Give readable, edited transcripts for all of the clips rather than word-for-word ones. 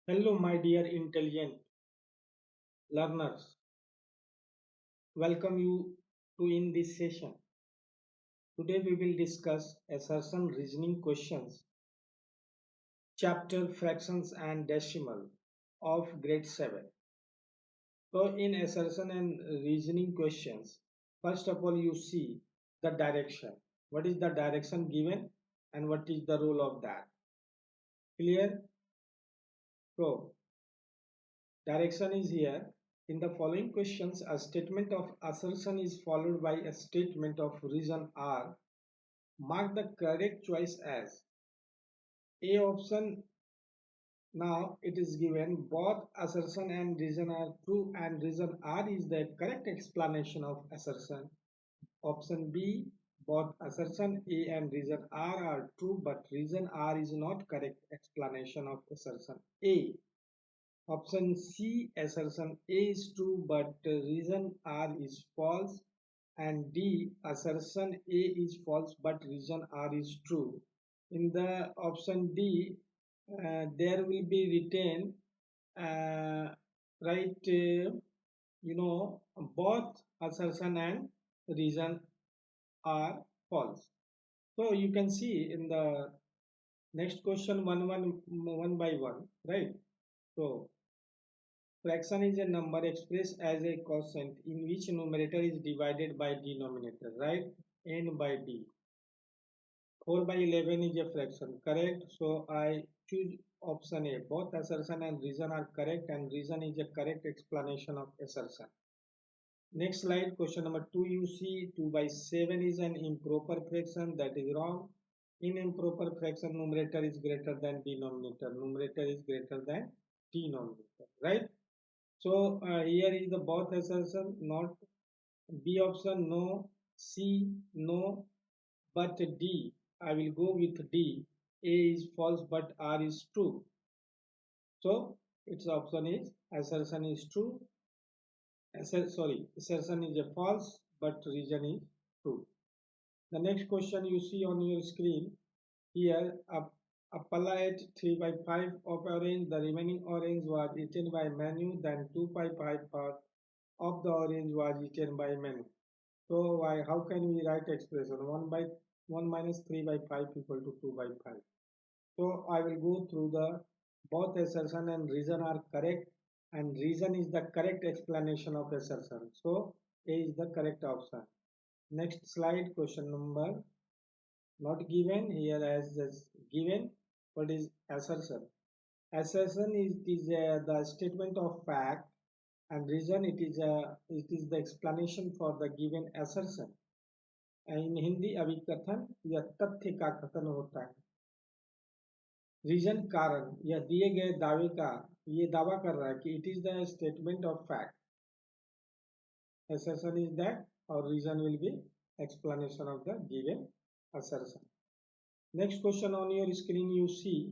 Hello, my dear intelligent learners. Welcome you to in this session. Today we will discuss assertion reasoning questions, chapter fractions and decimal of grade 7. So in assertion and reasoning questions, first of all you see the direction. What is the direction given and what is the role of that? Clear? So direction is here. In the following questions, a statement of assertion is followed by a statement of reason R. Mark the correct choice as A option. Now it is given both assertion and reason are true and reason R is the correct explanation of assertion. Option B, both assertion A and reason R are true but reason R is not correct explanation of assertion A. Option C, assertion A is true but reason R is false, and D, assertion A is false but reason R is true. In the option D, there will be written right, both assertion and reason are false. So you can see in the next question one by one, right? So fraction is a number expressed as a quotient in which numerator is divided by denominator, right? N by D. 4 by 11 is a fraction, correct? So I choose option A. Both assertion and reason are correct and reason is a correct explanation of assertion. Next slide, question number 2, you see 2 by 7 is an improper fraction. That is wrong. In improper fraction, numerator is greater than denominator. Numerator is greater than denominator, right? So here is the both assertion, not. B option no, C no, but D. I will go with D. A is false but R is true. So its option is assertion is true. Assertion is a false but reason is true. The next question you see on your screen here, a pallet 3 by 5 of orange. The remaining orange was eaten by Manu. Then 2 by 5 part of the orange was eaten by Manu. So how can we write expression 1 by 1 minus 3 by 5 equal to 2 by 5? So I will go through the both assertion and reason are correct, and reason is the correct explanation of assertion. So A is the correct option. Next slide, question number not given here as given. What is assertion? Assertion is the statement of fact, and reason it is the explanation for the given assertion. इन हिंदी अभिकथन या तथ्य का कथन होता है. Reason कारण या दिए गए दावे का ये दावा कर रहा है कि it is the statement of fact. assertion is that, or reason will be explanation of the given assertion. Next question on your screen you see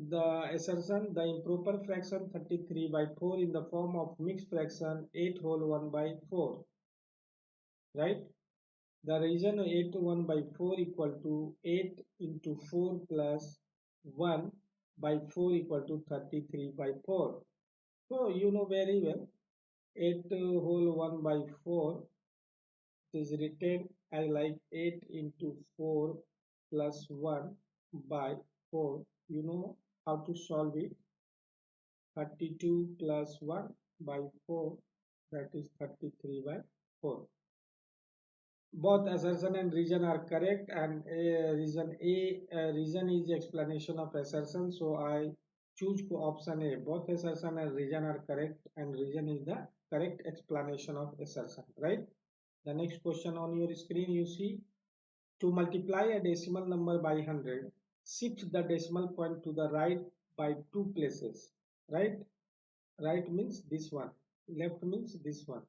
the assertion, the improper fraction 33 by 4 in the form of mixed fraction 8 whole 1 by 4, right? The reason 8 to 1 by 4 equal to 8 into 4 plus 1 by 4 equal to 33 by 4. So you know very well 8 whole 1 by 4 is written as like 8 into 4 plus 1 by 4. You know how to solve it. 32 plus 1 by 4, that is 33 by 4. Both assertion and reason are correct, and reason is explanation of assertion, so I choose option A. Both assertion and reason are correct, and reason is the correct explanation of assertion, right? The next question on your screen you see, to multiply a decimal number by 100, shift the decimal point to the right by 2 places, right? Right means this one, left means this one.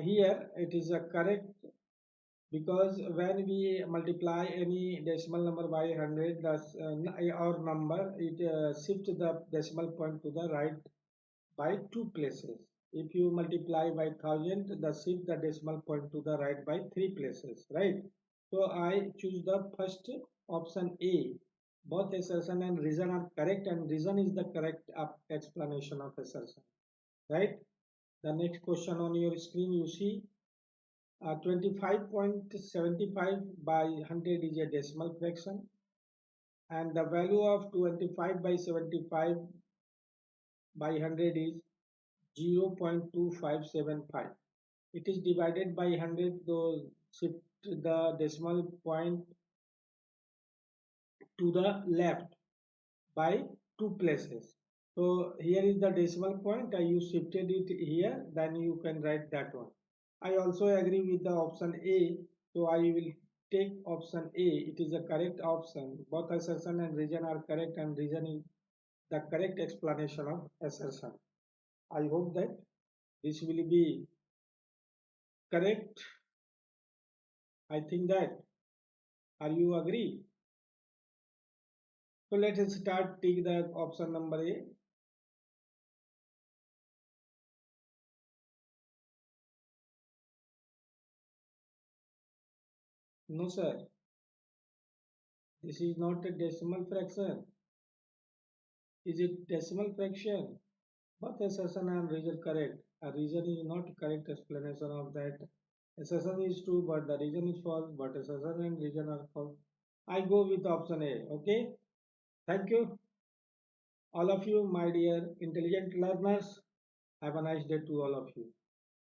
Here it is a correct, because when we multiply any decimal number by 100, our number it shift the decimal point to the right by 2 places. If you multiply by 1000, the shift the decimal point to the right by 3 places, right? So I choose the first option A. both assertion and reason are correct, and reason is the correct explanation of assertion, right? The next question on your screen you see 25.75 by 100 is a decimal fraction, and the value of 25 by 75 by 100 is 0.2575. It is divided by 100, though shift the decimal point to the left by two places. So here is the decimal point. You shifted it here, then you can write that one. I also agree with the option A, so I will take option A. It is a correct option. Both assertion and reason are correct, and reason is the correct explanation of assertion. I hope that this will be correct. I think that. Are you agree? So let us start. Take the option number A. No, sir. This is not a decimal fraction. Is it decimal fraction? Both assertion and reason correct. A reason is not correct explanation of that. Assertion is true, but the reason is false. But assertion and reason are false. I go with option A. Okay. Thank you, all of you, my dear intelligent learners. Have a nice day to all of you.